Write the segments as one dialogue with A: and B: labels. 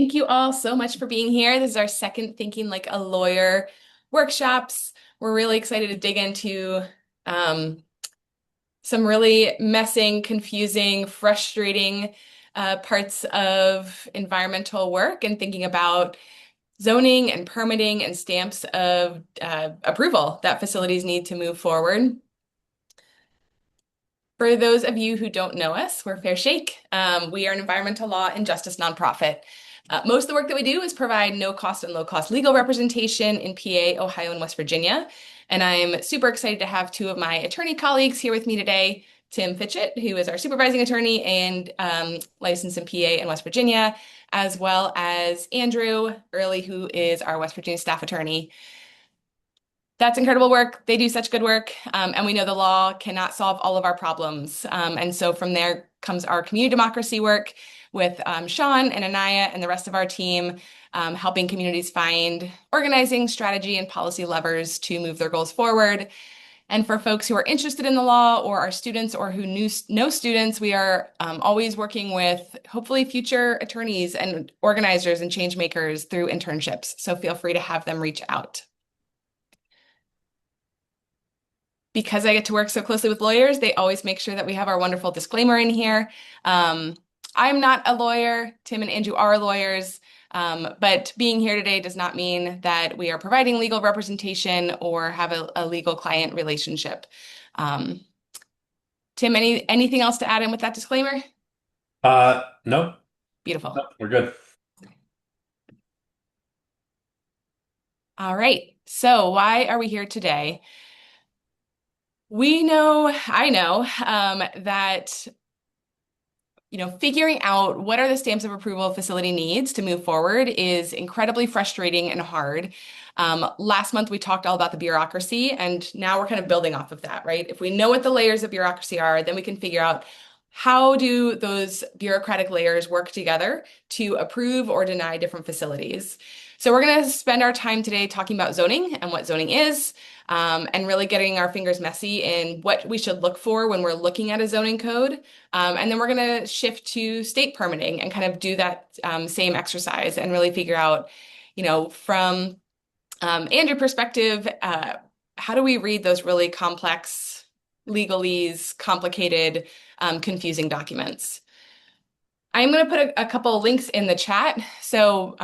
A: Thank you all so much for being here. This is our second Thinking Like a Lawyer workshops. We're really excited to dig into um, some really messing, confusing, frustrating parts of environmental work and thinking about zoning and permitting and stamps of approval that facilities need to move forward. For those of you who don't know us, we're Fair Shake. We are an environmental law and justice nonprofit. Most of the work that we do is provide no cost and low cost legal representation in PA, Ohio, and West Virginia. And I'm super excited to have two of my attorney colleagues here with me today. Tim Fitchett, who is our supervising attorney and licensed in PA and West Virginia, as well as Andrew Early, who is our West Virginia staff attorney. That's incredible work. They do such good work. And we know the law cannot solve all of our problems. And so from there comes our community democracy work with Sean and Anaya and the rest of our team, helping communities find organizing, strategy, and policy levers to move their goals forward. And for folks who are interested in the law or are students or who know students, we are always working with hopefully future attorneys and organizers and change makers through internships. So feel free to have them reach out. Because I get to work so closely with lawyers, they always make sure that we have our wonderful disclaimer in here. Um, I'm not a lawyer. Tim and Andrew are lawyers. But being here today does not mean that we are providing legal representation or have a legal client relationship. Um, Tim, anything else to add in with that disclaimer?
B: No,
A: Beautiful.
B: no, we're good.
A: All right. So why are we here today? I know, that figuring out what are the stamps of approval a facility needs to move forward is incredibly frustrating and hard. Last month, we talked all about the bureaucracy, and now we're kind of building off of that, right? If we know what the layers of bureaucracy are, then we can figure out how do those bureaucratic layers work together to approve or deny different facilities. So we're going to spend our time today talking about zoning and what zoning is, and really getting our fingers messy in what we should look for when we're looking at a zoning code. And then we're going to shift to state permitting and kind of do that same exercise and really figure out, from Andrew perspective, how do we read those really complex, legalese, complicated, confusing documents? I'm going to put a couple of links in the chat. So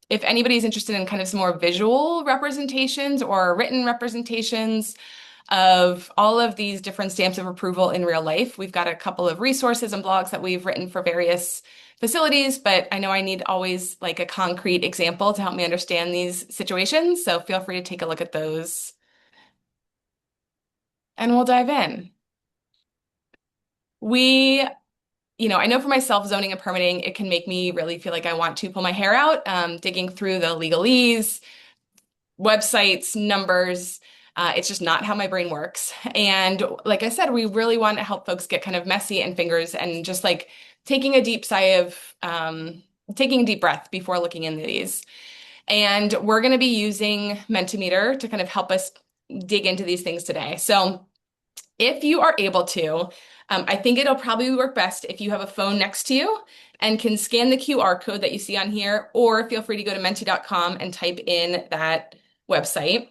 A: if anybody's interested in kind of some more visual representations or written representations of all of these different stamps of approval in real life, we've got a couple of resources and blogs that we've written for various facilities, but I know I need always like a concrete example to help me understand these situations. So feel free to take a look at those and we'll dive in. We I know for myself, zoning and permitting, it can make me really feel like I want to pull my hair out, digging through the legalese, websites, numbers. It's just not how my brain works. And like I said, we really want to help folks get kind of messy and fingers and just like taking a deep sigh of taking a deep breath before looking into these. And we're going to be using Mentimeter to kind of help us dig into these things today. So if you are able to, I think it'll probably work best if you have a phone next to you and can scan the QR code that you see on here, or feel free to go to menti.com and type in that website.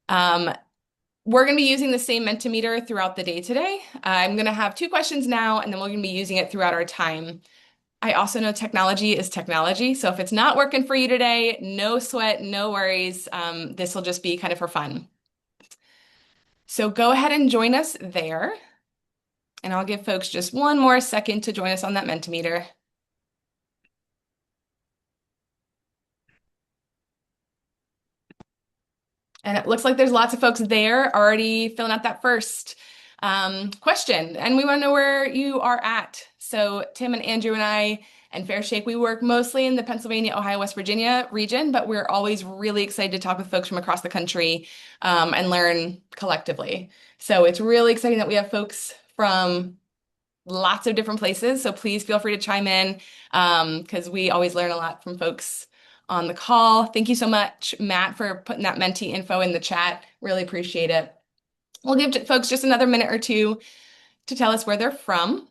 A: Um, we're going to be using the same Mentimeter throughout the day today. I'm going to have two questions now, and then we're going to be using it throughout our time. I also know technology is technology, so if it's not working for you today, no sweat, no worries. This will just be kind of for fun. So go ahead and join us there. And I'll give folks just one more second to join us on that Mentimeter. And it looks like there's lots of folks there already filling out that first question. And we want to know where you are at. So Tim and Andrew and I and Fair Shake, we work mostly in the Pennsylvania, Ohio, West Virginia region, but we're always really excited to talk with folks from across the country and learn collectively. So it's really exciting that we have folks from lots of different places. So please feel free to chime in because we always learn a lot from folks on the call. Thank you so much, Matt, for putting that Menti info in the chat. Really appreciate it. We'll give folks just another minute or two to tell us where they're from.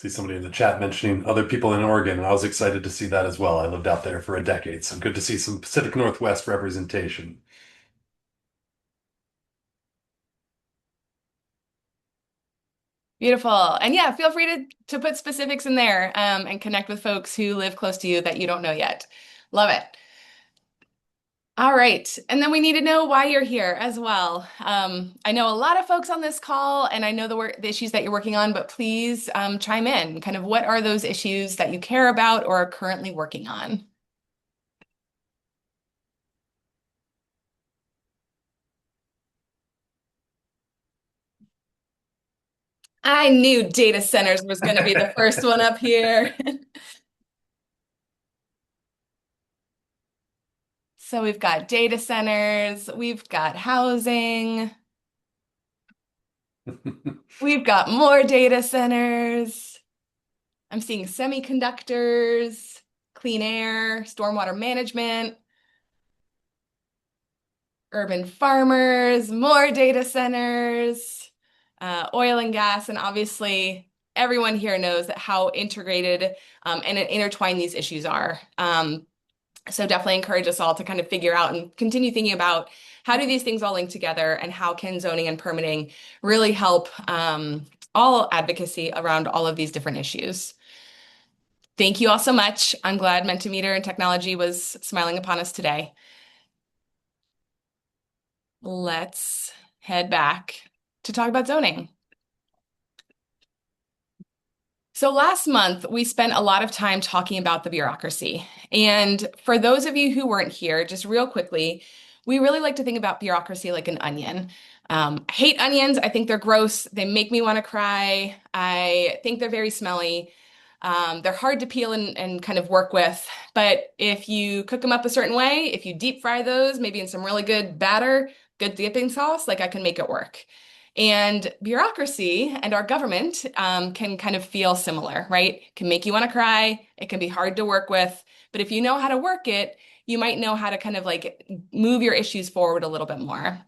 B: See somebody in the chat mentioning other people in Oregon, and I was excited to see that as well. I lived out there for a decade, so good to see some Pacific Northwest representation.
A: Beautiful. And yeah, feel free to put specifics in there and connect with folks who live close to you that you don't know yet. Love it. All right. And then we need to know why you're here as well. I know a lot of folks on this call, and I know the issues that you're working on, but please chime in. Kind of what are those issues that you care about or are currently working on? I knew data centers was going to be the first one up here. So we've got data centers, we've got housing, we've got more data centers. I'm seeing semiconductors, clean air, stormwater management, urban farmers, more data centers, oil and gas, and obviously everyone here knows that how integrated and intertwined these issues are. So definitely encourage us all to kind of figure out and continue thinking about how do these things all link together and how can zoning and permitting really help all advocacy around all of these different issues. Thank you all so much. I'm glad Mentimeter and technology was smiling upon us today. Let's head back to talk about zoning. So last month, we spent a lot of time talking about the bureaucracy. And for those of you who weren't here, just real quickly, we really like to think about bureaucracy like an onion. I hate onions. I think they're gross. They make me want to cry. I think they're very smelly. They're hard to peel and kind of work with. But if you cook them up a certain way, if you deep fry those, maybe in some really good batter, good dipping sauce, like I can make it work. And bureaucracy and our government can kind of feel similar, right? It can make you want to cry. It can be hard to work with. But if you know how to work it, you might know how to kind of like move your issues forward a little bit more.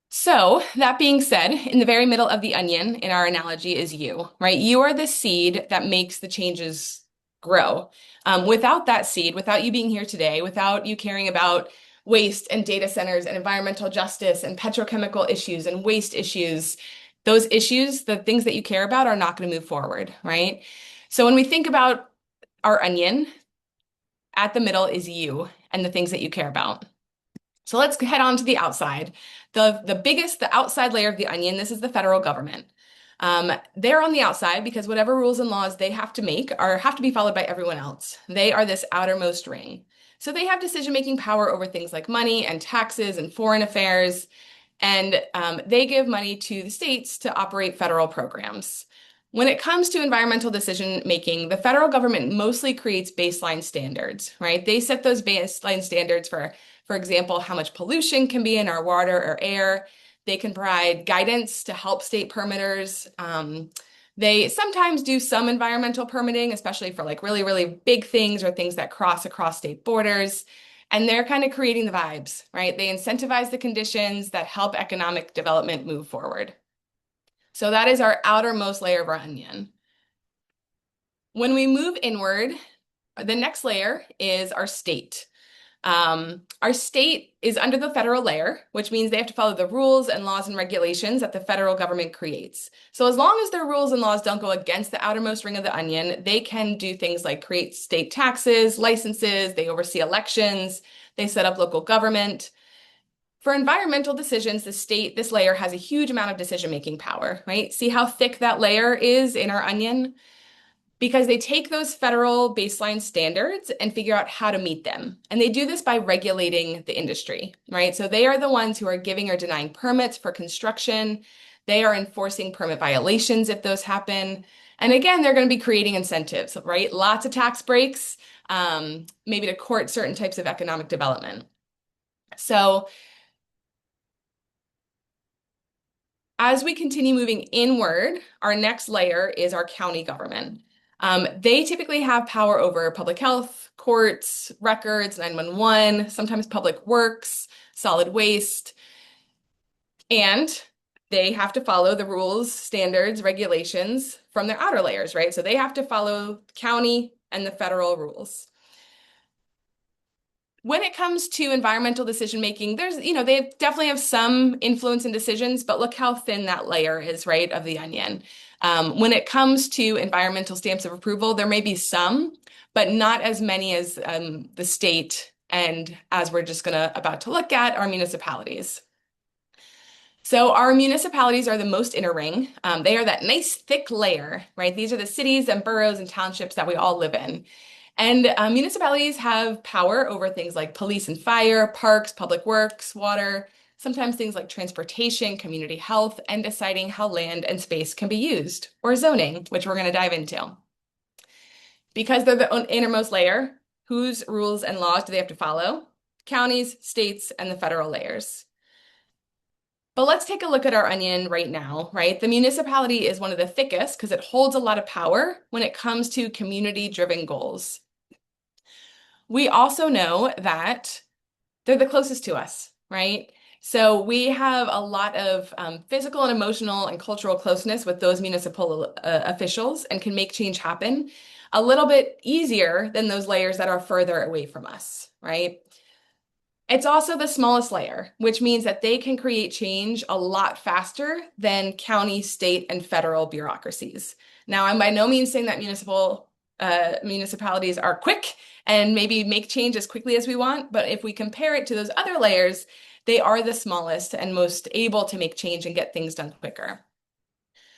A: So, that being said, in the very middle of the onion in our analogy is you, right? You are the seed that makes the changes grow. Without that seed, without you being here today, without you caring about waste and data centers and environmental justice and petrochemical issues and waste issues, those issues, the things that you care about, are not going to move forward, right? So, when we think about our onion, at the middle is you and the things that you care about. So let's head on to the outside. The outside layer of the onion, this is the federal government. They're on the outside because whatever rules and laws they have to make have to be followed by everyone else. They are this outermost ring. So they have decision-making power over things like money and taxes and foreign affairs, and they give money to the states to operate federal programs. When it comes to environmental decision making, the federal government mostly creates baseline standards, right? They set those baseline standards for example, how much pollution can be in our water or air. They can provide guidance to help state permitters. They sometimes do some environmental permitting, especially for like really, really big things or things that cross across state borders. And they're kind of creating the vibes, right? They incentivize the conditions that help economic development move forward. So that is our outermost layer of our onion. When we move inward, the next layer is our state. Our state is under the federal layer, which means they have to follow the rules and laws and regulations that the federal government creates. So as long as their rules and laws don't go against the outermost ring of the onion, they can do things like create state taxes, licenses, they oversee elections, they set up local government. For environmental decisions, this layer has a huge amount of decision-making power, right? See how thick that layer is in our onion? Because they take those federal baseline standards and figure out how to meet them. And they do this by regulating the industry, right? So they are the ones who are giving or denying permits for construction. They are enforcing permit violations if those happen. And again, they're going to be creating incentives, right? Lots of tax breaks, maybe to court certain types of economic development. So as we continue moving inward, our next layer is our county government. They typically have power over public health, courts, records, 911, sometimes public works, solid waste. And they have to follow the rules, standards, regulations from their outer layers, right? So they have to follow county and the federal rules. When it comes to environmental decision making, they definitely have some influence in decisions, but look how thin that layer is, right, of the onion. When it comes to environmental stamps of approval, there may be some, but not as many as the state and as we're just about to look at our municipalities. So our municipalities are the most inner ring. They are that nice thick layer, right? These are the cities and boroughs and townships that we all live in. And municipalities have power over things like police and fire, parks, public works, water, sometimes things like transportation, community health, and deciding how land and space can be used, or zoning, which we're going to dive into. Because they're the innermost layer, whose rules and laws do they have to follow? Counties, states, and the federal layers. But let's take a look at our onion right now, right? The municipality is one of the thickest because it holds a lot of power when it comes to community-driven goals. We also know that they're the closest to us, right? So we have a lot of physical and emotional and cultural closeness with those municipal officials and can make change happen a little bit easier than those layers that are further away from us, right? It's also the smallest layer, which means that they can create change a lot faster than county, state, and federal bureaucracies. Now, I'm by no means saying that municipalities are quick and maybe make change as quickly as we want, but if we compare it to those other layers, they are the smallest and most able to make change and get things done quicker.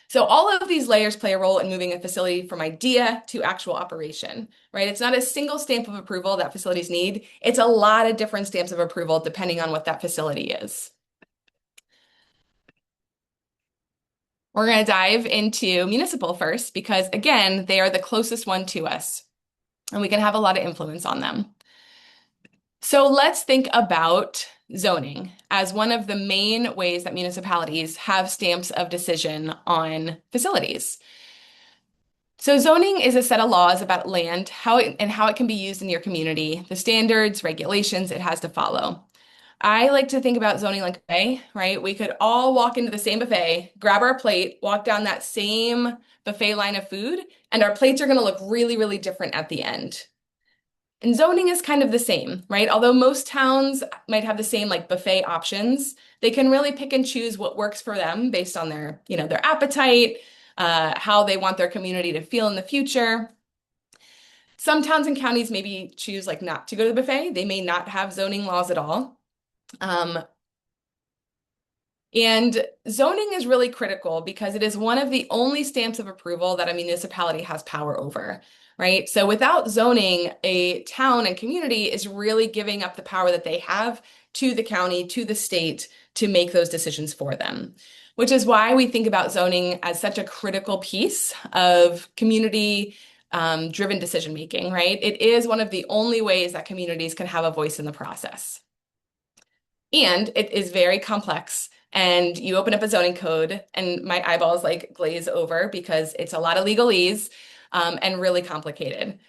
A: So all of these layers play a role in moving a facility from idea to actual operation, right? It's not a single stamp of approval that facilities need. It's a lot of different stamps of approval depending on what that facility is. We're going to dive into municipal first because, again, they are the closest one to us, and we can have a lot of influence on them. So let's think about zoning as one of the main ways that municipalities have stamps of decision on facilities. So zoning is a set of laws about land, how it can be used in your community, the standards, regulations it has to follow. I like to think about zoning like a buffet, right? We could all walk into the same buffet, grab our plate, walk down that same buffet line of food, and our plates are going to look really, really different at the end. And zoning is kind of the same, right? Although most towns might have the same like buffet options, they can really pick and choose what works for them based on their appetite, how they want their community to feel in the future. Some towns and counties maybe choose like not to go to the buffet. They may not have zoning laws at all. And zoning is really critical because it is one of the only stamps of approval that a municipality has power over, right? So without zoning, a town and community is really giving up the power that they have to the county, to the state to make those decisions for them, which is why we think about zoning as such a critical piece of community driven decision making, right? It is one of the only ways that communities can have a voice in the process. And it is very complex. And you open up a zoning code, and my eyeballs like glaze over because it's a lot of legalese and really complicated.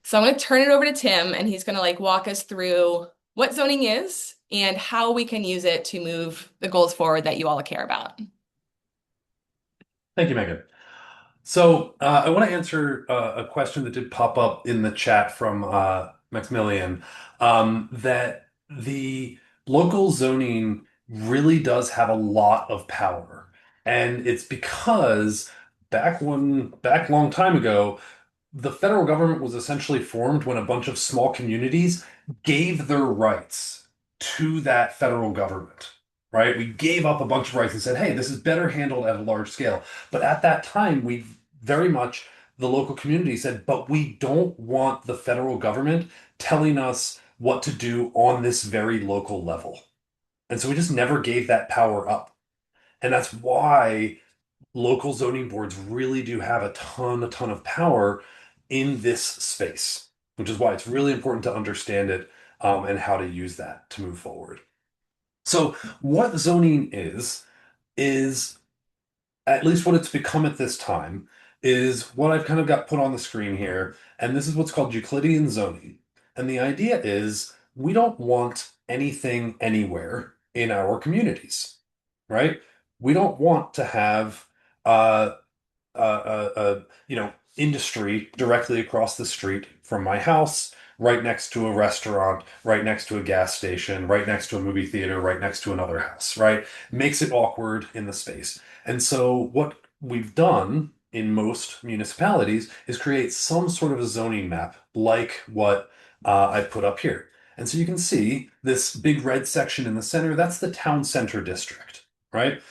A: So I'm going to turn it over to Tim, and he's going to like walk us through what zoning is and how we can use it to move the goals forward that you all care about.
B: Thank you, Megan. So I want to answer a question that did pop up in the chat from Maximilian, that the local zoning really does have a lot of power. And it's because back long time ago, the federal government was essentially formed when a bunch of small communities gave their rights to that federal government, right? We gave up a bunch of rights and said, hey, this is better handled at a large scale. But at that time, we very much, the local community said, but we don't want the federal government telling us what to do on this very local level. And so we just never gave that power up. And that's why local zoning boards really do have a ton of power in this space, which is why it's really important to understand it and how to use that to move forward. So what zoning is at least what it's become at this time, is what I've kind of got put on the screen here. And this is what's called Euclidean zoning. And the idea is we don't want anything anywhere in our communities, right? we don't want to have uh, industry directly across the street from my house, right next to a restaurant, right next to a gas station, right next to a movie theater, right next to another house, right? Makes it awkward in the space. And so what we've done in most municipalities is create some sort of a zoning map like what I put up here. And so you can see this big red section in the center, that's the town center district, right?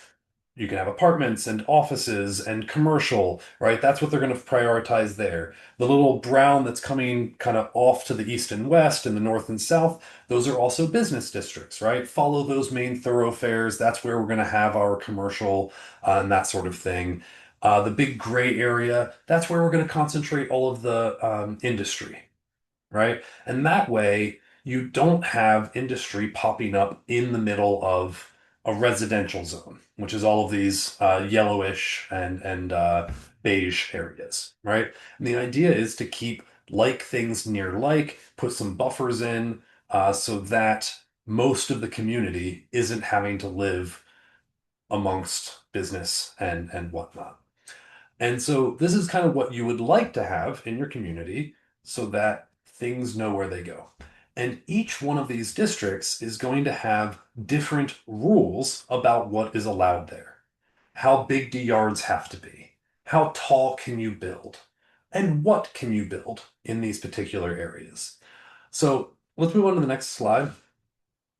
B: You can have apartments and offices and commercial, right? That's what they're going to prioritize there. The little brown that's coming kind of off to the east and west and the north and south, those are also business districts, right? Follow those main thoroughfares. That's where we're going to have our commercial and that sort of thing. The big gray area, that's where we're going to concentrate all of the industry, right? And that way, you don't have industry popping up in the middle of a residential zone, which is all of these yellowish and beige areas, right? And the idea is to keep like things near like, put some buffers in so that most of the community isn't having to live amongst business and whatnot. And so this is kind of what you would like to have in your community so that things know where they go. And each one of these districts is going to have different rules about what is allowed there. How big do yards have to be? How tall can you build? And what can you build in these particular areas? So let's move on to the next slide.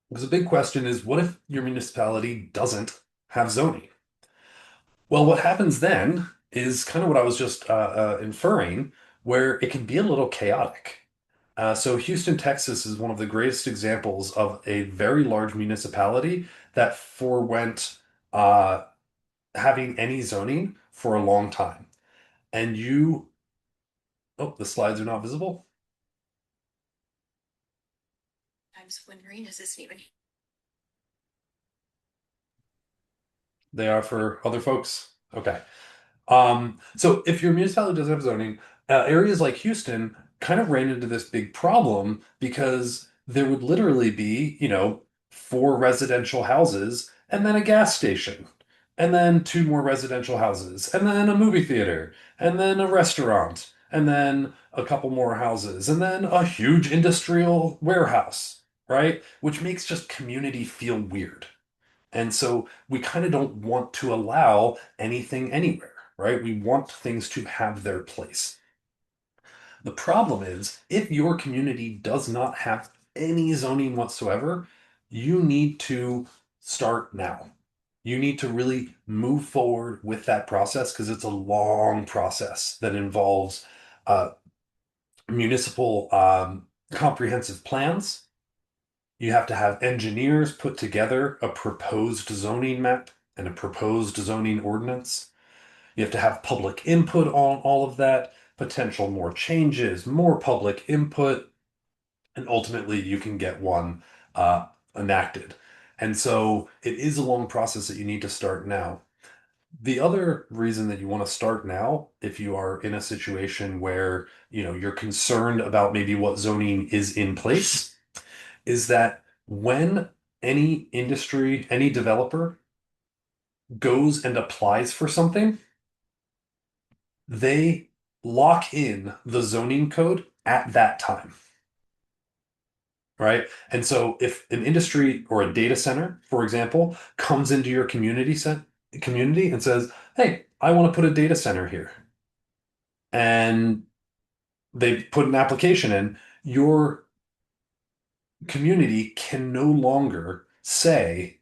B: Because a big question is, what if your municipality doesn't have zoning? Well, what happens then is kind of what I was just inferring, where it can be a little chaotic. So Houston, Texas is one of the greatest examples of a very large municipality that forewent uh, having any zoning for a long time. And oh, the slides are not visible.
C: I was wondering, is this even?
B: They are for other folks. Okay. So if your municipality doesn't have zoning, areas like Houston kind of ran into this big problem because there would literally be, four residential houses and then a gas station, and then two more residential houses, and then a movie theater, and then a restaurant, and then a couple more houses, and then a huge industrial warehouse, right? Which makes just community feel weird. And so we kind of don't want to allow anything anywhere, right? We want things to have their place. The problem is, if your community does not have any zoning whatsoever, you need to start now. You need to really move forward with that process because it's a long process that involves uh, municipal comprehensive plans. You have to have engineers put together a proposed zoning map and a proposed zoning ordinance. You have to have public input on all of that, potential more changes, more public input, and ultimately you can get one enacted. And so it is a long process that you need to start now. The other reason that you want to start now, if you are in a situation where, you're concerned about maybe what zoning is in place, is that when any industry, any developer goes and applies for something, they lock in the zoning code at that time, right? And so if an industry or a data center, for example, comes into your community and says, "Hey, I want to put a data center here," and they put an application in, your community can no longer say,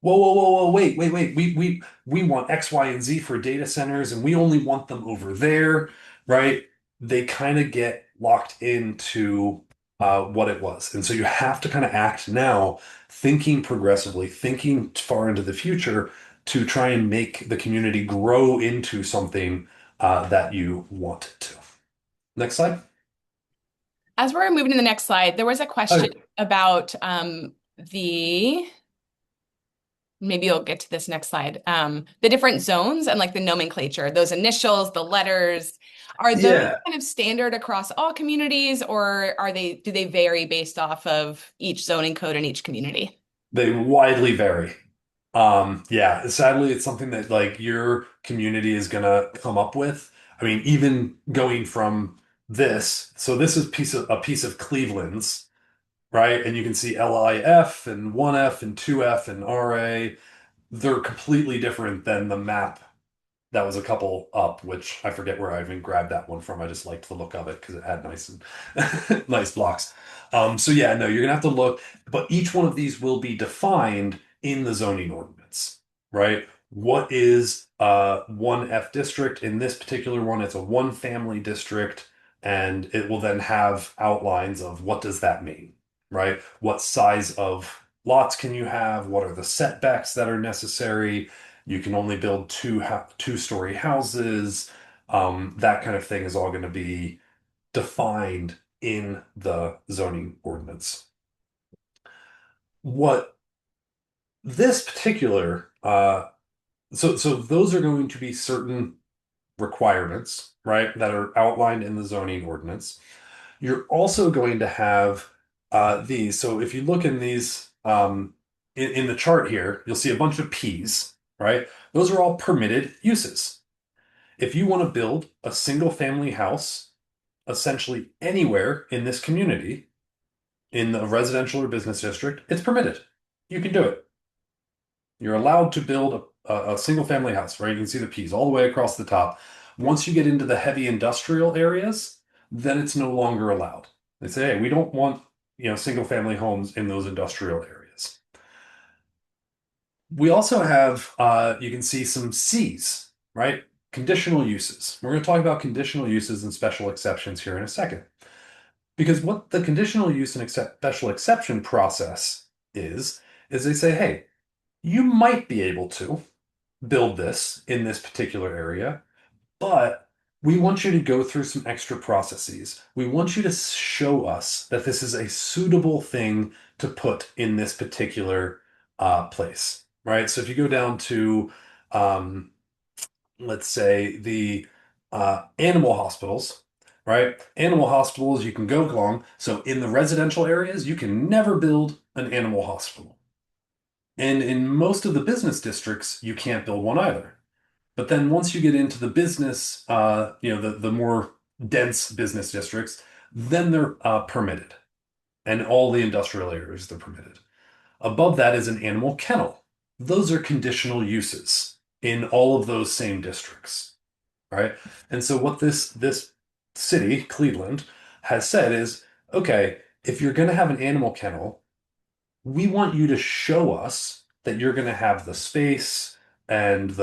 B: whoa, whoa, whoa, whoa, wait. We want X, Y, and Z for data centers, and we only want them over there, right? They kind of get locked into what it was. And so you have to kind of act now, thinking progressively, thinking far into the future to try and make the community grow into something that you want it to. Next slide.
A: As we're moving to the next slide, there was a question
B: Okay.
A: about the maybe you'll get to this next slide. The different zones and like the nomenclature, those initials, the letters, are those
B: Yeah,
A: kind of standard across all communities, or do they vary based off of each zoning code in each community?
B: they widely vary. Yeah, sadly, it's something that like your community is gonna come up with. I mean, even going from this, so this is a piece of Cleveland's, right? And you can see LIF and 1F and 2F and RA. They're completely different than the map that was a couple up, which I forget where I even grabbed that one from. I just liked the look of it because it had nice and nice blocks. So yeah, no, you're gonna have to look, but each one of these will be defined in the zoning ordinance, right? What is 1F district? In this particular one, it's a one family district, and it will then have outlines of what does that mean, right? What size of lots can you have? What are the setbacks that are necessary? You can only build two-story houses. That kind of thing is all going to be defined in the zoning ordinance. What this particular so those are going to be certain requirements, right, that are outlined in the zoning ordinance. You're also going to have these. So if you look in these in the chart here, you'll see a bunch of P's, right? Those are all permitted uses. If you want to build a single family house essentially anywhere in this community, in the residential or business district, it's permitted. You can do it. You're allowed to build a single family house, right? You can see the P's all the way across the top. Once you get into the heavy industrial areas, then it's no longer allowed. They say, hey, we don't want, single family homes in those industrial areas. We also have, you can see some C's, right? Conditional uses. We're going to talk about conditional uses and special exceptions here in a second. Because what the conditional use and special exception process is they say, hey, you might be able to build this in this particular area, but we want you to go through some extra processes. We want you to show us that this is a suitable thing to put in this particular place, right? So if you go down to, um, let's say, the animal hospitals, right? Animal hospitals, you can go along. So in the residential areas, you can never build an animal hospital. And in most of the business districts, you can't build one either. But then once you get into the business, the more dense business districts, then they're permitted. And all the industrial areas, they're permitted. Above that is an animal kennel. Those are conditional uses in all of those same districts, right? And so what this city, Cleveland, has said is, okay, if you're going to have an animal kennel, we want you to show us that you're going to have the space and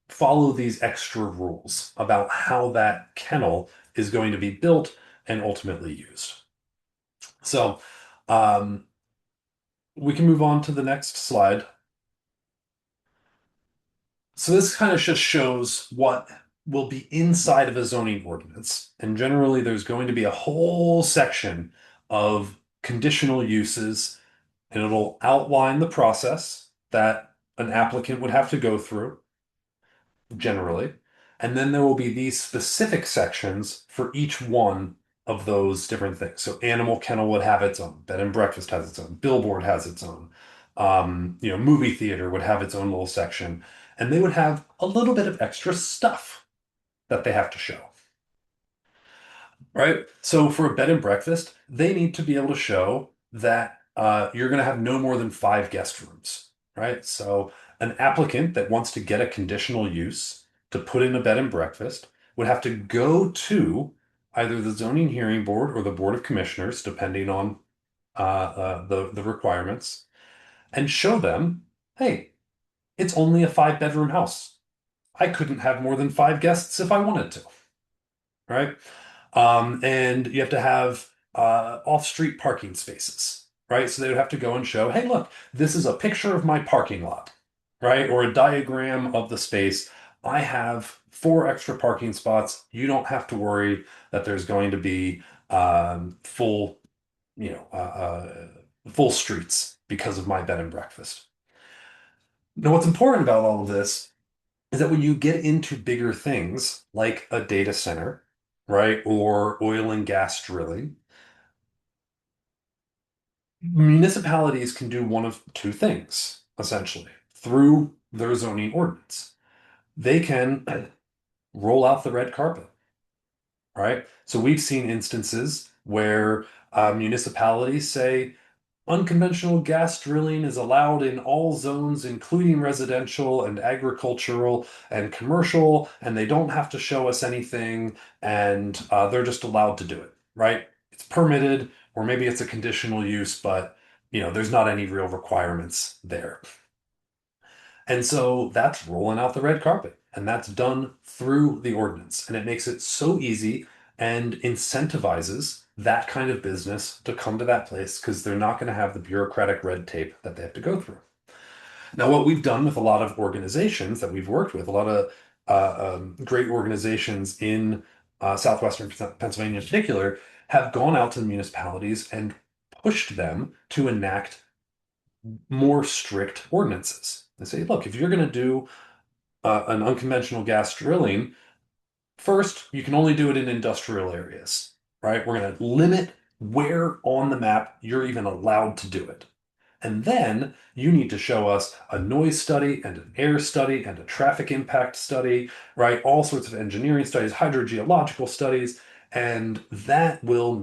B: follow these extra rules about how that kennel is going to be built and ultimately used. So, we can move on to the next slide. So this kind of just shows what will be inside of a zoning ordinance. And generally, there's going to be a whole section of conditional uses, and it'll outline the process that an applicant would have to go through, generally. And then there will be these specific sections for each one of those different things. So animal kennel would have its own, bed and breakfast has its own, billboard has its own, movie theater would have its own little section, and they would have a little bit of extra stuff that they have to show. Right? So for a bed and breakfast, they need to be able to show that you're going to have no more than 5 guest rooms, right? So an applicant that wants to get a conditional use to put in a bed and breakfast would have to go to either the zoning hearing board or the board of commissioners, depending on the requirements, and show them, hey, it's only a 5 bedroom house. I couldn't have more than 5 guests if I wanted to, right? And you have to have off-street parking spaces, right? So they would have to go and show, hey, look, this is a picture of my parking lot, right? Or a diagram of the space. I have 4 extra parking spots. You don't have to worry that there's going to be full, full streets because of my bed and breakfast. Now, what's important about all of this is that when you get into bigger things like a data center, right, or oil and gas drilling, municipalities can do one of two things, essentially. through their zoning ordinance. They can roll out the red carpet, right? So we've seen instances where municipalities say unconventional gas drilling is allowed in all zones, including residential and agricultural and commercial, and they don't have to show us anything, and they're just allowed to do it, right? It's permitted, or maybe it's a conditional use, but there's not any real requirements there. And so that's rolling out the red carpet, and that's done through the ordinance, and it makes it so easy and incentivizes that kind of business to come to that place because they're not going to have the bureaucratic red tape that they have to go through. Now, what we've done with a lot of organizations that we've worked with, a lot of great organizations in southwestern Pennsylvania in particular, have gone out to the municipalities and pushed them to enact more strict ordinances. They say, look, if you're going to do an unconventional gas drilling, first, you can only do it in industrial areas, right? We're going to limit where on the map you're even allowed to do it. And then you need to show us a noise study and an air study and a traffic impact study, right? All sorts of engineering studies, hydrogeological studies, and that will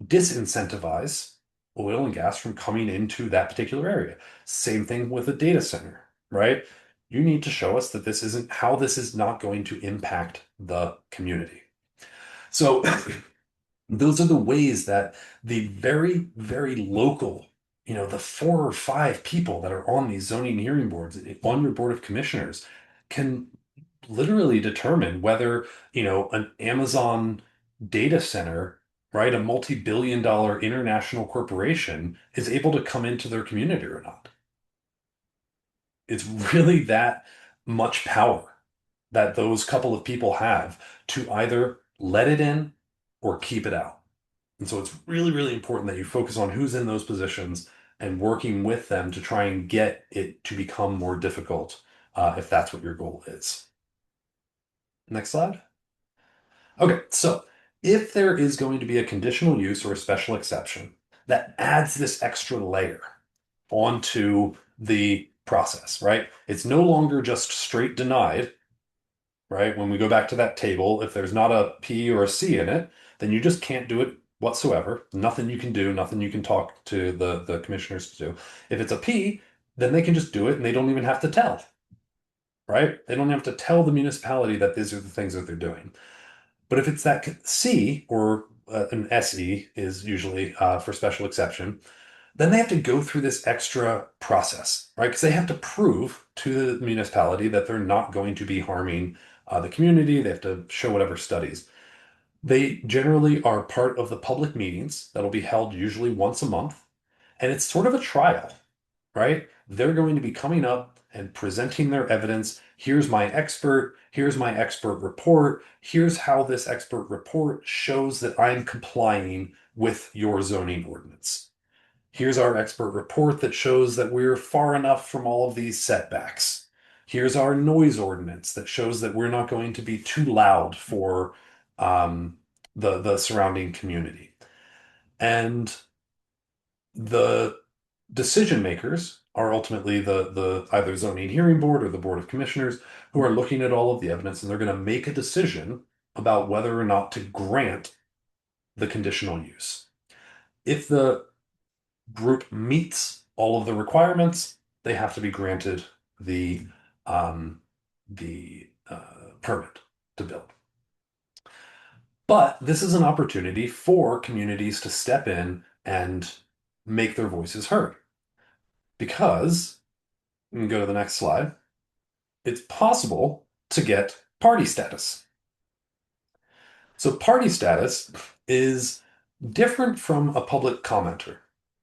B: disincentivize oil and gas from coming into that particular area. Same thing with a data center, right? You need to show us that this is not going to impact the community. So those are the ways that the very, very local, the 4 or 5 people that are on these zoning hearing boards, on your board of commissioners, can literally determine whether, an Amazon data center, right, a multi-billion-dollar international corporation is able to come into their community or not. It's really that much power that those couple of people have to either let it in or keep it out. And so it's really, really important that you focus on who's in those positions and working with them to try and get it to become more difficult, if that's what your goal is. Next slide. Okay, so if there is going to be a conditional use or a special exception that adds this extra layer onto the process, right? It's no longer just straight denied, right? When we go back to that table, if there's not a P or a C in it, then you just can't do it whatsoever. Nothing you can do, nothing you can talk to the commissioners to do. If it's a P, then they can just do it and they don't even have to tell, right? They don't have to tell the municipality that these are the things that they're doing. But if it's that C, or an SE is usually for special exception, then they have to go through this extra process, right? Because they have to prove to the municipality that they're not going to be harming the community. They have to show whatever studies. They generally are part of the public meetings that'll be held usually once a month. And it's sort of a trial, right? They're going to be coming up and presenting their evidence. Here's my expert report. Here's how this expert report shows that I'm complying with your zoning ordinance. Here's our expert report that shows that we're far enough from all of these setbacks. Here's our noise ordinance that shows that we're not going to be too loud for the surrounding community. And the decision makers are ultimately the either zoning hearing board or the board of commissioners, who are looking at all of the evidence, and they're going to make a decision about whether or not to grant the conditional use. If the group meets all of the requirements, they have to be granted the permit to build. But this is an opportunity for communities to step in and make their voices heard. Because, we can go to the next slide, it's possible to get party status. So party status is different from a public commenter,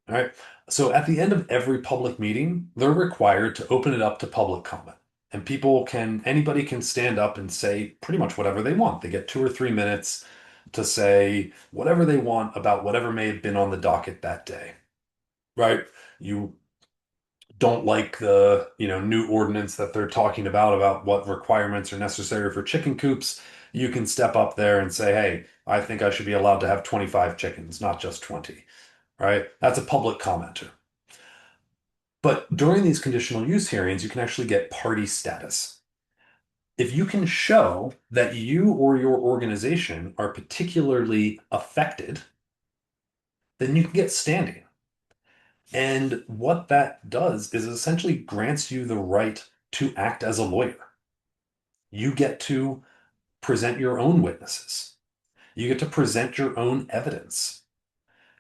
B: right? So at the end of every public meeting, they're required to open it up to public comment. And anybody can stand up and say pretty much whatever they want. They get 2 or 3 minutes to say whatever they want about whatever may have been on the docket that day, right? You don't like the new ordinance that they're talking about what requirements are necessary for chicken coops, you can step up there and say, hey, I think I should be allowed to have 25 chickens, not just 20, right? That's a public commenter. But during these conditional use hearings, you can actually get party status. If you can show that you or your organization are particularly affected, then you can get standing. And what that does is essentially grants you the right to act as a lawyer. You get to present your own witnesses. You get to present your own evidence.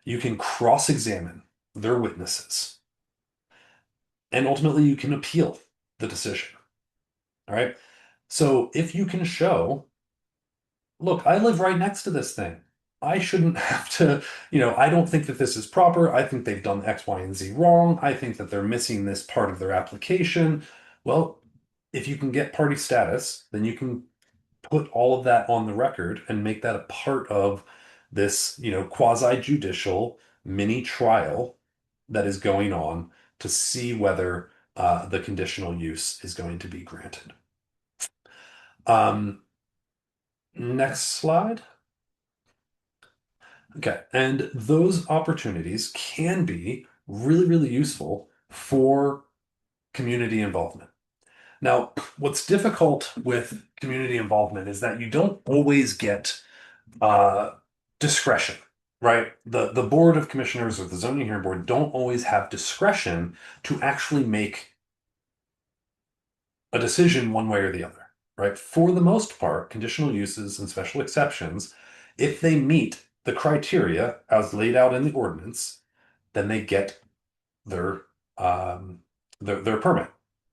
B: You can cross-examine their witnesses. And ultimately, you can appeal the decision. All right. So if you can show, look, I live right next to this thing. I shouldn't have to, I don't think that this is proper. I think they've done X, Y, and Z wrong. I think that they're missing this part of their application. Well, if you can get party status, then you can put all of that on the record and make that a part of this, quasi-judicial mini trial that is going on to see whether the conditional use is going to be granted. Um, Next slide. Okay, and those opportunities can be really, really useful for community involvement. Now, what's difficult with community involvement is that you don't always get uh, discretion, right? The Board of Commissioners or the Zoning Hearing Board don't always have discretion to actually make a decision one way or the other, right? For the most part, conditional uses and special exceptions, if they meet the criteria as laid out in the ordinance, then they get their their permit,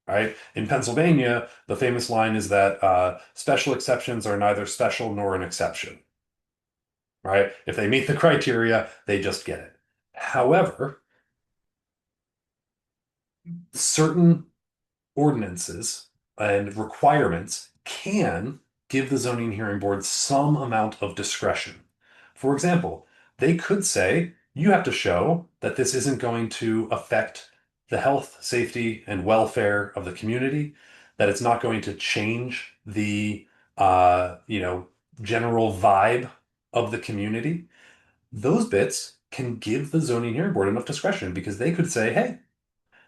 B: right? In Pennsylvania, the famous line is that special exceptions are neither special nor an exception, right? If they meet the criteria, they just get it. However, certain ordinances and requirements can give the zoning hearing board some amount of discretion. For example, they could say, you have to show that this isn't going to affect the health, safety, and welfare of the community, that it's not going to change the general vibe of the community. Those bits can give the zoning hearing board enough discretion because they could say, hey,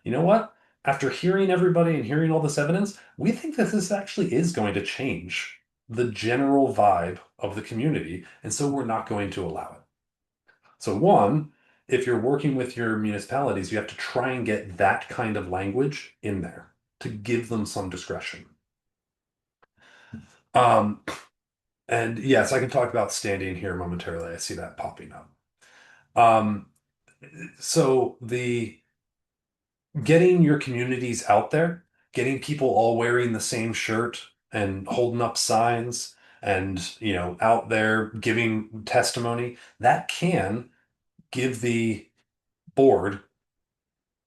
B: you know what? After hearing everybody and hearing all this evidence, we think that this actually is going to change the general vibe of the community, and so we're not going to allow it. So one, if you're working with your municipalities, you have to try and get that kind of language in there to give them some discretion. Um, and yes, I can talk about standing here momentarily. I see that popping up. Um, so the getting your communities out there, getting people all wearing the same shirt and holding up signs and, out there giving testimony, that can give the board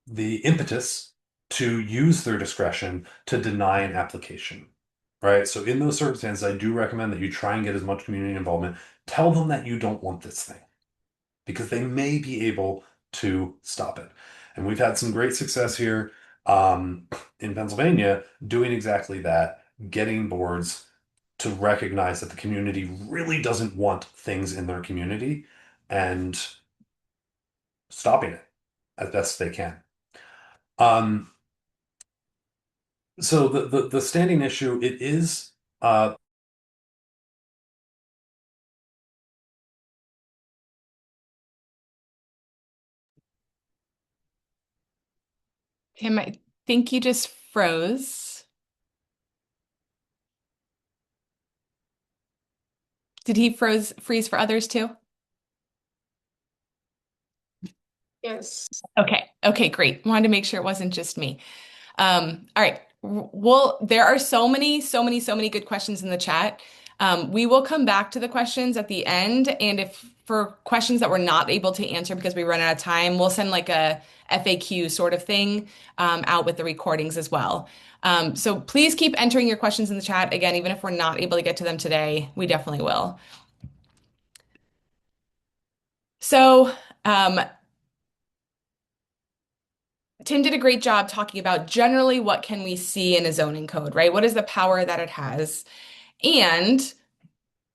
B: the impetus to use their discretion to deny an application. Right. So in those circumstances, I do recommend that you try and get as much community involvement. Tell them that you don't want this thing because they may be able to stop it. And we've had some great success here in Pennsylvania doing exactly that, getting boards to recognize that the community really doesn't want things in their community and stopping it as best they can. Um, so the standing issue, it is
A: Tim, I think you just froze. Did he freeze for others too?
C: Yes.
A: Okay. Okay, great. Wanted to make sure it wasn't just me. All right. Well, there are so many, so many, so many good questions in the chat. We will come back to the questions at the end. And if for questions that we're not able to answer because we run out of time, we'll send like a FAQ sort of thing out with the recordings as well. So please keep entering your questions in the chat. Again, even if we're not able to get to them today, we definitely will. So, Tim did a great job talking about generally what can we see in a zoning code, right? What is the power that it has? And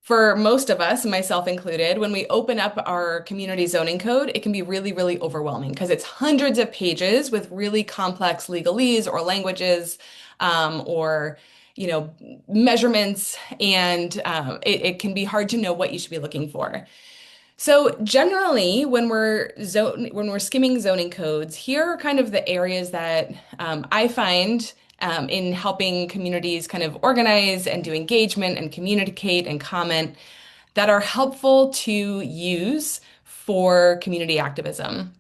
A: for most of us, myself included, when we open up our community zoning code, it can be really, really overwhelming because it's hundreds of pages with really complex legalese or languages, or measurements, and it can be hard to know what you should be looking for. So generally, when we're skimming zoning codes, here are kind of the areas that I find in helping communities kind of organize and do engagement and communicate and comment that are helpful to use for community activism.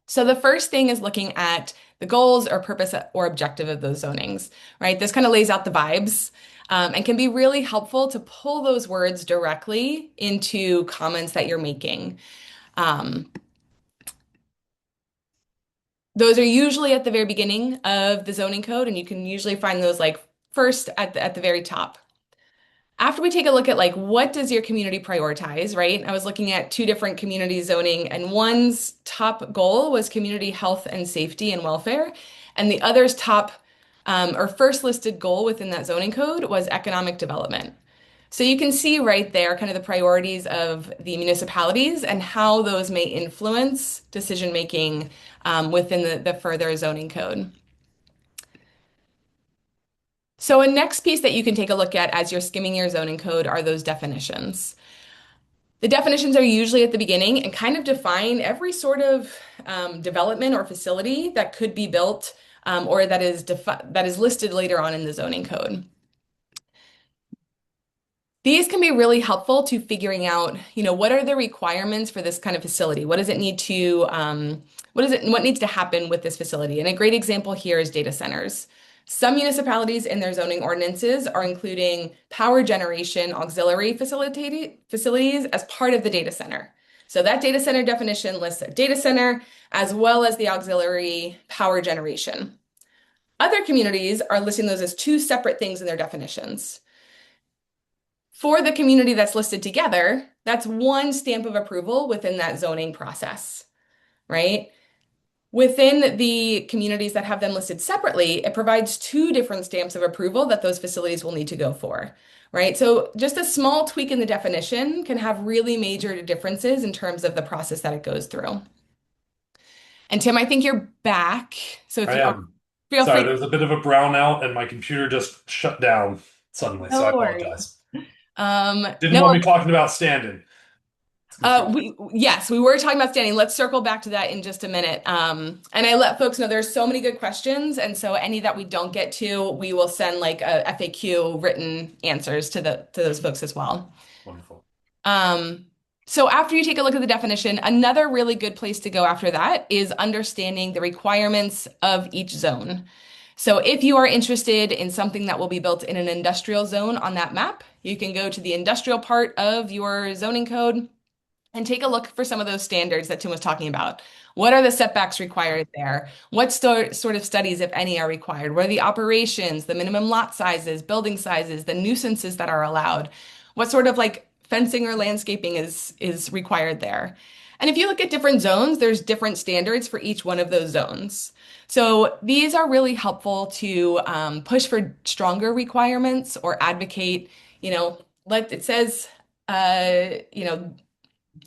A: So the first thing is looking at the goals or purpose or objective of those zonings, right? This kind of lays out the vibes, and can be really helpful to pull those words directly into comments that you're making. Um, those are usually at the very beginning of the zoning code, and you can usually find those like first at the very top. After we take a look at like what does your community prioritize, right? I was looking at two different community zoning, and one's top goal was community health and safety and welfare, and the other's top or first listed goal within that zoning code was economic development. So you can see right there kind of the priorities of the municipalities and how those may influence decision making within the further zoning code. So a next piece that you can take a look at as you're skimming your zoning code are those definitions. The definitions are usually at the beginning and kind of define every sort of development or facility that could be built, or that is listed later on in the zoning code. These can be really helpful to figuring out, what are the requirements for this kind of facility? What does it need to, what needs to happen with this facility? And a great example here is data centers. Some municipalities in their zoning ordinances are including power generation auxiliary facilities as part of the data center. So that data center definition lists a data center as well as the auxiliary power generation. Other communities are listing those as two separate things in their definitions. For the community that's listed together, that's one stamp of approval within that zoning process, right? Within the communities that have them listed separately, it provides two different stamps of approval that those facilities will need to go for, right? So just a small tweak in the definition can have really major differences in terms of the process that it goes through. And Tim, I think you're back. So if
B: I
A: you
B: am.
A: feel
B: Sorry,
A: free.
B: there's a bit of a brownout and my computer just shut down suddenly, so I
A: No worries.
B: apologize. Didn't want
A: No,
B: me talking about standing.
A: yes, we were talking about standing. Let's circle back to that in just a minute. And I let folks know there's so many good questions, and so any that we don't get to, we will send like a FAQ written answers to those folks as well.
B: Wonderful.
A: So after you take a look at the definition, another really good place to go after that is understanding the requirements of each zone. So if you are interested in something that will be built in an industrial zone on that map, you can go to the industrial part of your zoning code and take a look for some of those standards that Tim was talking about. What are the setbacks required there? What sort of studies, if any, are required? What are the operations, the minimum lot sizes, building sizes, the nuisances that are allowed? What sort of like fencing or landscaping is required there? And if you look at different zones, there's different standards for each one of those zones. So these are really helpful to push for stronger requirements or advocate, it says,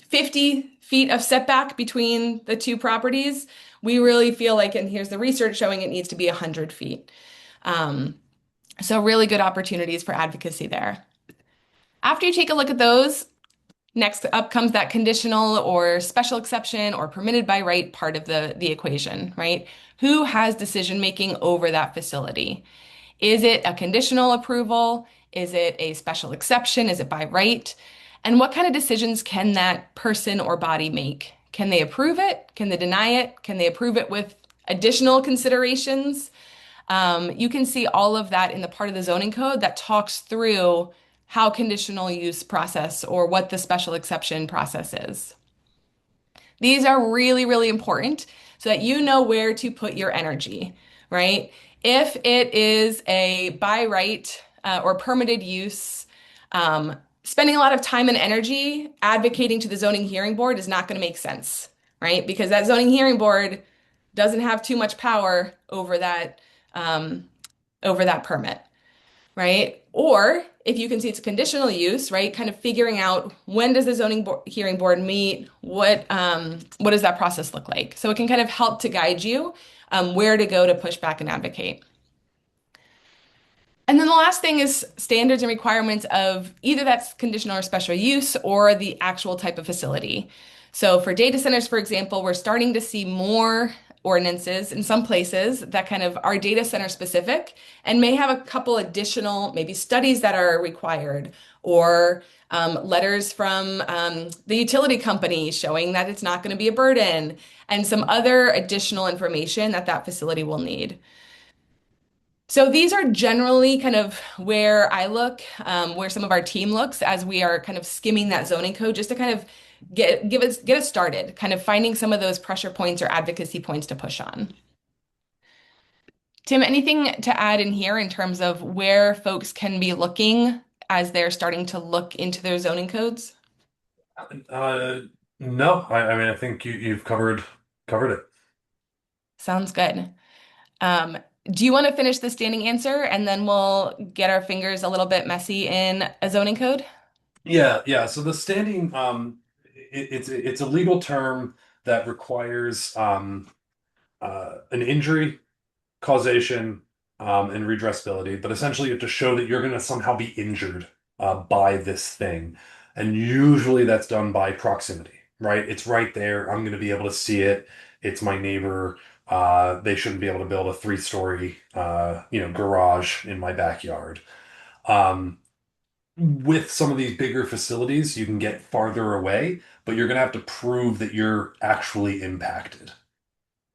A: 50 feet of setback between the two properties. We really feel like, and here's the research showing it needs to be 100 feet. So really good opportunities for advocacy there. After you take a look at those, next up comes that conditional or special exception or permitted by right part of the equation, right? Who has decision making over that facility? Is it a conditional approval? Is it a special exception? Is it by right? And what kind of decisions can that person or body make? Can they approve it? Can they deny it? Can they approve it with additional considerations? You can see all of that in the part of the zoning code that talks through how conditional use process or what the special exception process is. These are really, really important so that you know where to put your energy, right? If it is a by right or permitted use, spending a lot of time and energy advocating to the zoning hearing board is not going to make sense, right? Because that zoning hearing board doesn't have too much power over that permit, right? Or if you can see it's conditional use, right? Kind of figuring out when does the hearing board meet? What does that process look like? So it can kind of help to guide you where to go to push back and advocate. And then the last thing is standards and requirements of either that's conditional or special use or the actual type of facility. So for data centers, for example, we're starting to see more ordinances in some places that kind of are data center specific and may have a couple additional maybe studies that are required or letters from the utility company showing that it's not going to be a burden and some other additional information that that facility will need. So these are generally kind of where I look, where some of our team looks as we are kind of skimming that zoning code just to kind of get us started, kind of finding some of those pressure points or advocacy points to push on. Tim, anything to add in here in terms of where folks can be looking as they're starting to look into their zoning codes?
B: Uh, no, I mean, I think you've covered it.
A: Sounds good. Um, do you want to finish the standing answer and then we'll get our fingers a little bit messy in a zoning code?
B: Yeah, yeah. So the standing, it's a legal term that requires an injury, causation, and redressability. But essentially, you have to show that you're going to somehow be injured by this thing, and usually that's done by proximity, right? It's right there. I'm going to be able to see it. It's my neighbor. They shouldn't be able to build a three-story, garage in my backyard. Um, with some of these bigger facilities, you can get farther away, but you're going to have to prove that you're actually impacted,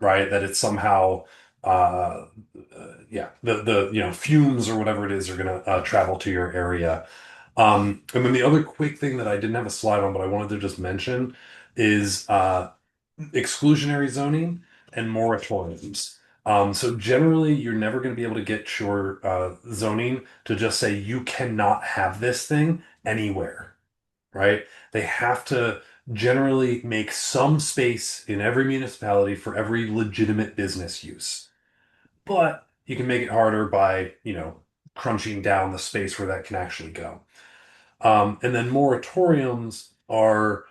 B: right? That it's somehow, yeah, the fumes or whatever it is are going to travel to your area. And then the other quick thing that I didn't have a slide on, but I wanted to just mention is exclusionary zoning and moratoriums. So generally, you're never going to be able to get your zoning to just say you cannot have this thing anywhere, right? They have to generally make some space in every municipality for every legitimate business use. But you can make it harder by, crunching down the space where that can actually go. And then moratoriums are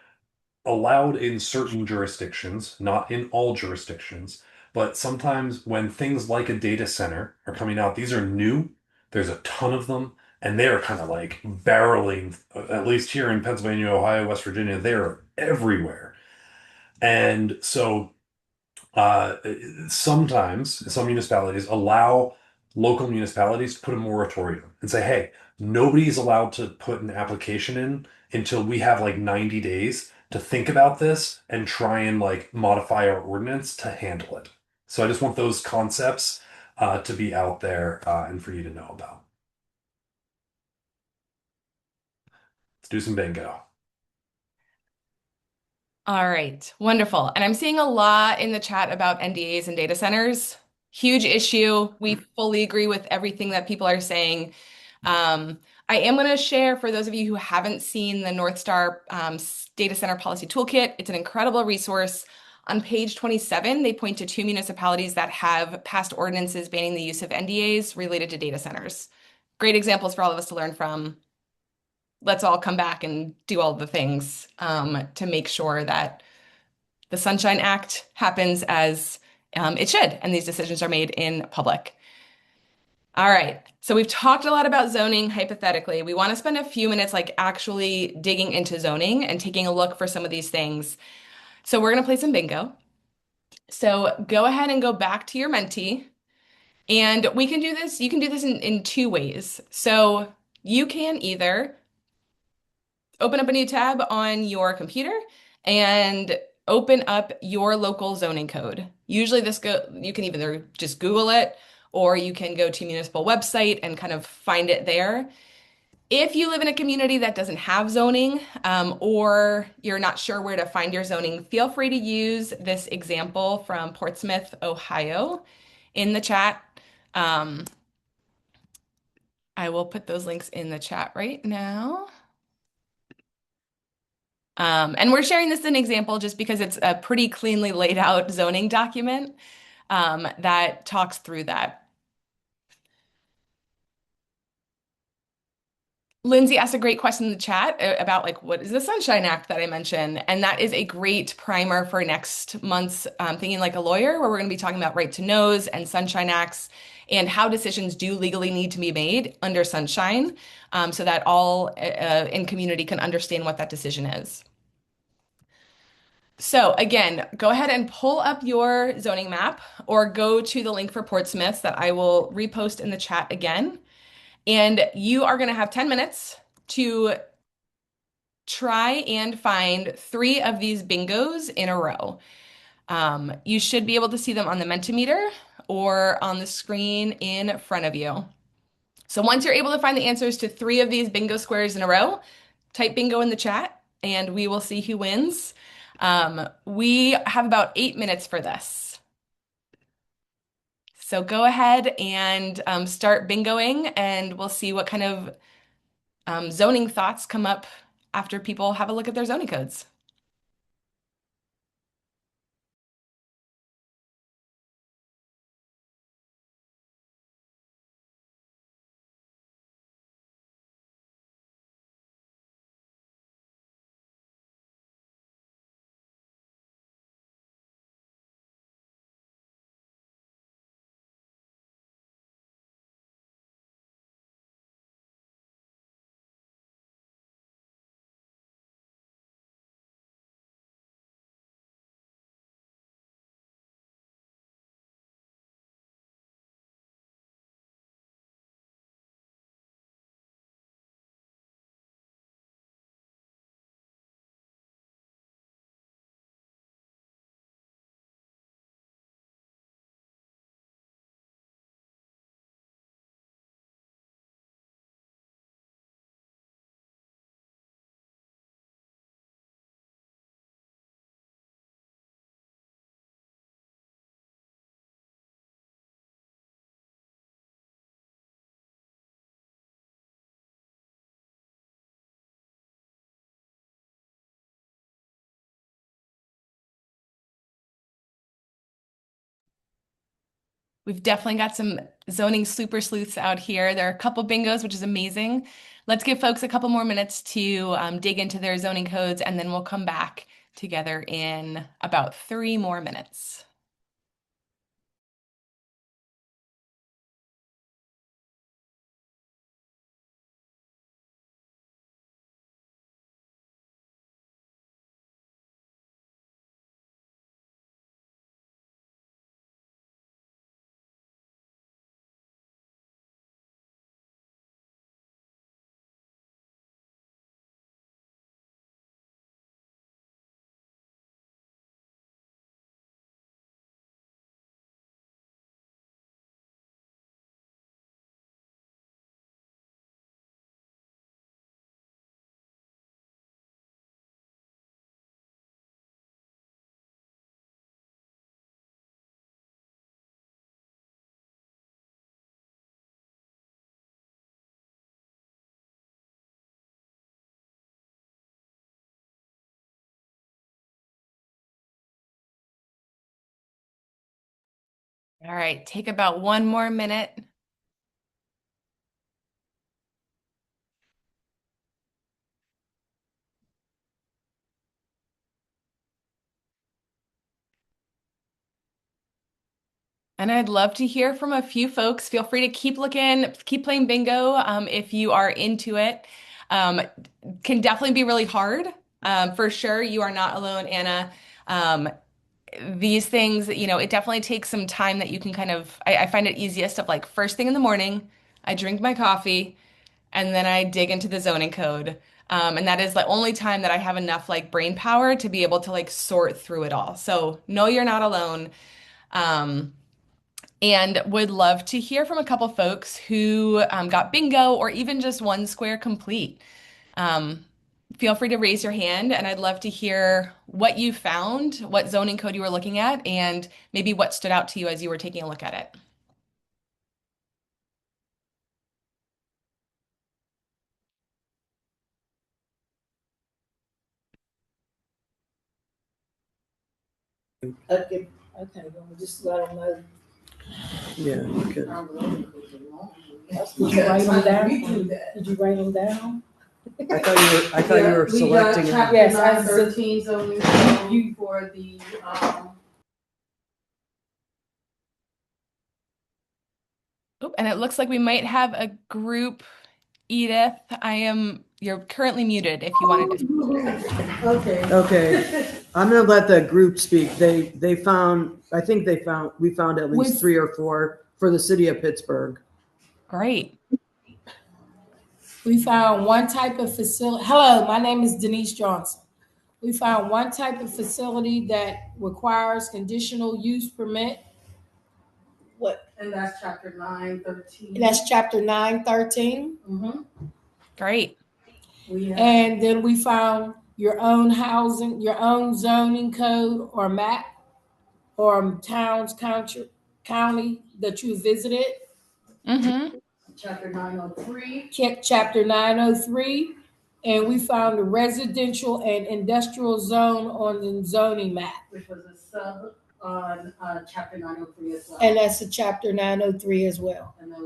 B: allowed in certain jurisdictions, not in all jurisdictions. But sometimes when things like a data center are coming out, these are new, there's a ton of them, and they are kind of like barreling, at least here in Pennsylvania, Ohio, West Virginia, they're everywhere. And so uh, sometimes some municipalities allow local municipalities to put a moratorium and say, hey, nobody's allowed to put an application in until we have like 90 days to think about this and try and like modify our ordinance to handle it. So I just want those concepts to be out there and for you to know about. Let's do some bingo.
A: All right, wonderful. And I'm seeing a lot in the chat about NDAs and data centers. Huge issue. We fully agree with everything that people are saying. I am going to share for those of you who haven't seen the North Star Data Center Policy Toolkit. It's an incredible resource. On page 27, they point to two municipalities that have passed ordinances banning the use of NDAs related to data centers. Great examples for all of us to learn from. Let's all come back and do all the things to make sure that the Sunshine Act happens as it should, and these decisions are made in public. All right, so we've talked a lot about zoning hypothetically. We want to spend a few minutes like actually digging into zoning and taking a look for some of these things. So we're going to play some bingo. So go ahead and go back to your Menti, and we can do this. You can do this in two ways. So you can either open up a new tab on your computer and open up your local zoning code. Usually you can either just Google it or you can go to municipal website and kind of find it there. If you live in a community that doesn't have zoning, or you're not sure where to find your zoning, feel free to use this example from Portsmouth, Ohio in the chat. I will put those links in the chat right now. And we're sharing this as an example just because it's a pretty cleanly laid out zoning document that talks through that. Lindsay asked a great question in the chat about like what is the Sunshine Act that I mentioned, and that is a great primer for next month's Thinking Like a Lawyer, where we're going to be talking about right to knows and Sunshine Acts and how decisions do legally need to be made under Sunshine, so that all in community can understand what that decision is. So again, go ahead and pull up your zoning map or go to the link for Portsmouth that I will repost in the chat again. And you are going to have 10 minutes to try and find 3 of these bingos in a row. You should be able to see them on the Mentimeter or on the screen in front of you. So once you're able to find the answers to 3 of these bingo squares in a row, type bingo in the chat and we will see who wins. We have about 8 minutes for this. So go ahead and start bingoing and we'll see what kind of zoning thoughts come up after people have a look at their zoning codes. We've definitely got some zoning super sleuths out here. There are a couple bingos, which is amazing. Let's give folks a couple more minutes to dig into their zoning codes, and then we'll come back together in about 3 more minutes. All right, take about 1 more minute. And I'd love to hear from a few folks. Feel free to keep looking, keep playing bingo if you are into it. Can definitely be really hard. For sure, you are not alone, Anna. Um, these things, it definitely takes some time that you can kind of, I find it easiest of like first thing in the morning, I drink my coffee and then I dig into the zoning code. And that is the only time that I have enough like brain power to be able to like sort through it all. So no, you're not alone. Um, and would love to hear from a couple folks who got bingo or even just 1 square complete. Um, Feel free to raise your hand, and I'd love to hear what you found, what zoning code you were looking at, and maybe what stood out to you as you were taking a look at it.
D: Okay, okay, well, just let them know.
E: Yeah, you could.
C: Did you write them down? Did you write them down?
D: I thought you were selecting
E: We
D: them.
E: got chapter
C: Yes, I
E: 913 zoning code for the,
A: Oop, and it looks like we might have a group. Edith, you're currently muted if you wanted to.
E: okay.
D: Okay, I'm gonna let the group speak. We found at least 3 or 4 for the city of Pittsburgh.
A: Great.
C: We found one type of facility. Hello, my name is Denise Johnson. We found one type of facility that requires conditional use permit.
E: And that's chapter 913.
C: That's chapter 913.
A: Great.
C: And then we found your own housing, your own zoning code or map or towns, county that you visited.
E: Chapter 903.
C: Chapter 903. And we found a residential and industrial zone on the zoning map.
E: Which was a sub on chapter 903 as well.
C: And that's a chapter 903 as well.
E: And then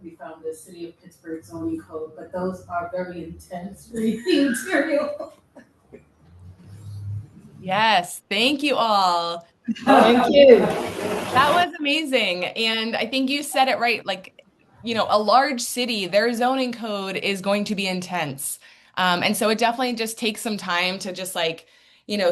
E: we found the city of Pittsburgh zoning code, but those are very intense reading material.
A: Yes, thank you all.
C: Thank you.
A: That was amazing. And I think you said it right. Like, a large city, their zoning code is going to be intense. And so it definitely just takes some time to just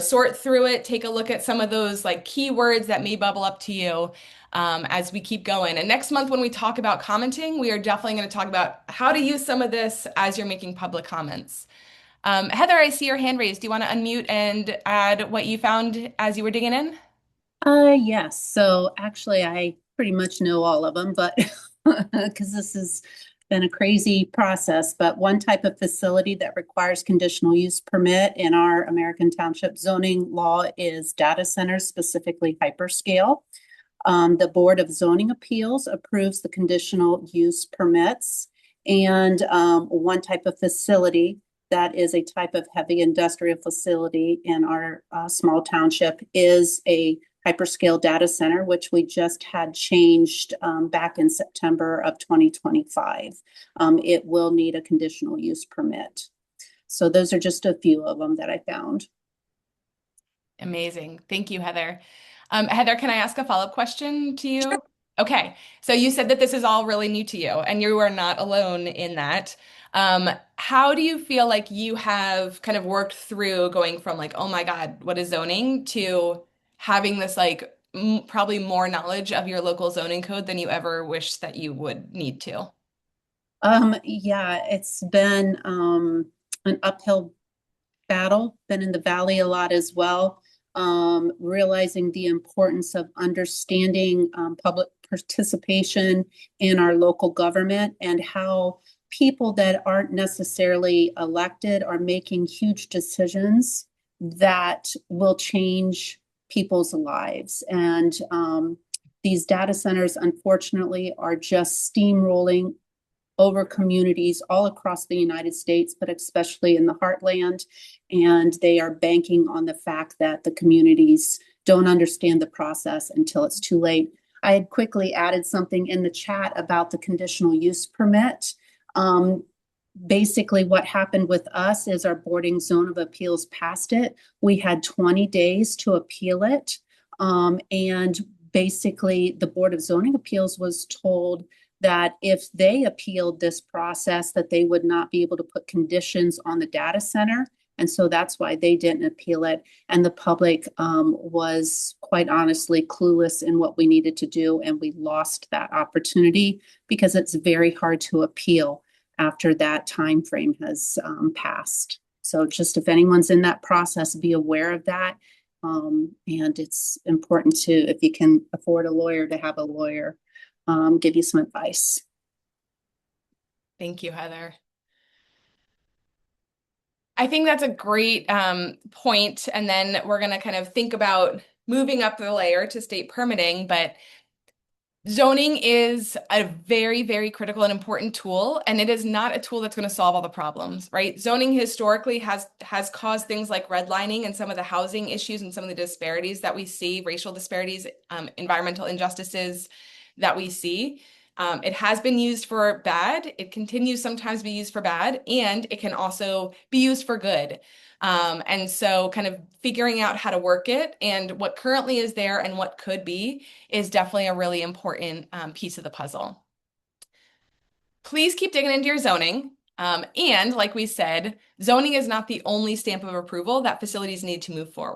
A: sort through it, take a look at some of those keywords that may bubble up to you as we keep going. And next month, when we talk about commenting, we are definitely going to talk about how to use some of this as you're making public comments. Heather, I see your hand raised. Do you want to unmute and add what you found as you were digging in?
F: Yes. So actually, I pretty much know all of them, but because this has been a crazy process, but one type of facility that requires conditional use permit in our American Township zoning law is data centers, specifically hyperscale. The Board of Zoning Appeals approves the conditional use permits, and one type of facility that is a type of heavy industrial facility in our small township is a hyperscale data center, which we just had changed back in September of 2025. It will need a conditional use permit. So those are just a few of them that I found.
A: Amazing. Thank you, Heather. Heather, can I ask a follow-up question to you?
F: Sure.
A: Okay. So you said that this is all really new to you, and you are not alone in that. How do you feel like you have kind of worked through going from oh my God, what is zoning, to having this probably more knowledge of your local zoning code than you ever wish that you would need to?
F: Yeah, it's been an uphill battle, been in the valley a lot as well. Realizing the importance of understanding public participation in our local government and how people that aren't necessarily elected are making huge decisions that will change people's lives. And these data centers, unfortunately, are just steamrolling over communities all across the United States, but especially in the heartland. And they are banking on the fact that the communities don't understand the process until it's too late. I had quickly added something in the chat about the conditional use permit. Basically, what happened with us is our boarding zone of appeals passed it. We had 20 days to appeal it. And basically, the Board of Zoning Appeals was told that if they appealed this process, that they would not be able to put conditions on the data center. And so that's why they didn't appeal it. And the public was quite honestly clueless in what we needed to do. And we lost that opportunity because it's very hard to appeal after that time frame has passed. So just if anyone's in that process, be aware of that. And it's important to, if you can afford a lawyer, to have a lawyer give you some advice.
A: Thank you, Heather. I think that's a great point. And then we're going to kind of think about moving up the layer to state permitting, but zoning is a very, very critical and important tool, and it is not a tool that's going to solve all the problems, right? Zoning historically has caused things like redlining and some of the housing issues and some of the disparities that we see, racial disparities, environmental injustices that we see. It has been used for bad. It continues sometimes to be used for bad, and it can also be used for good. And so kind of figuring out how to work it and what currently is there and what could be is definitely a really important piece of the puzzle. Please keep digging into your zoning. And like we said, zoning is not the only stamp of approval that facilities need to move forward.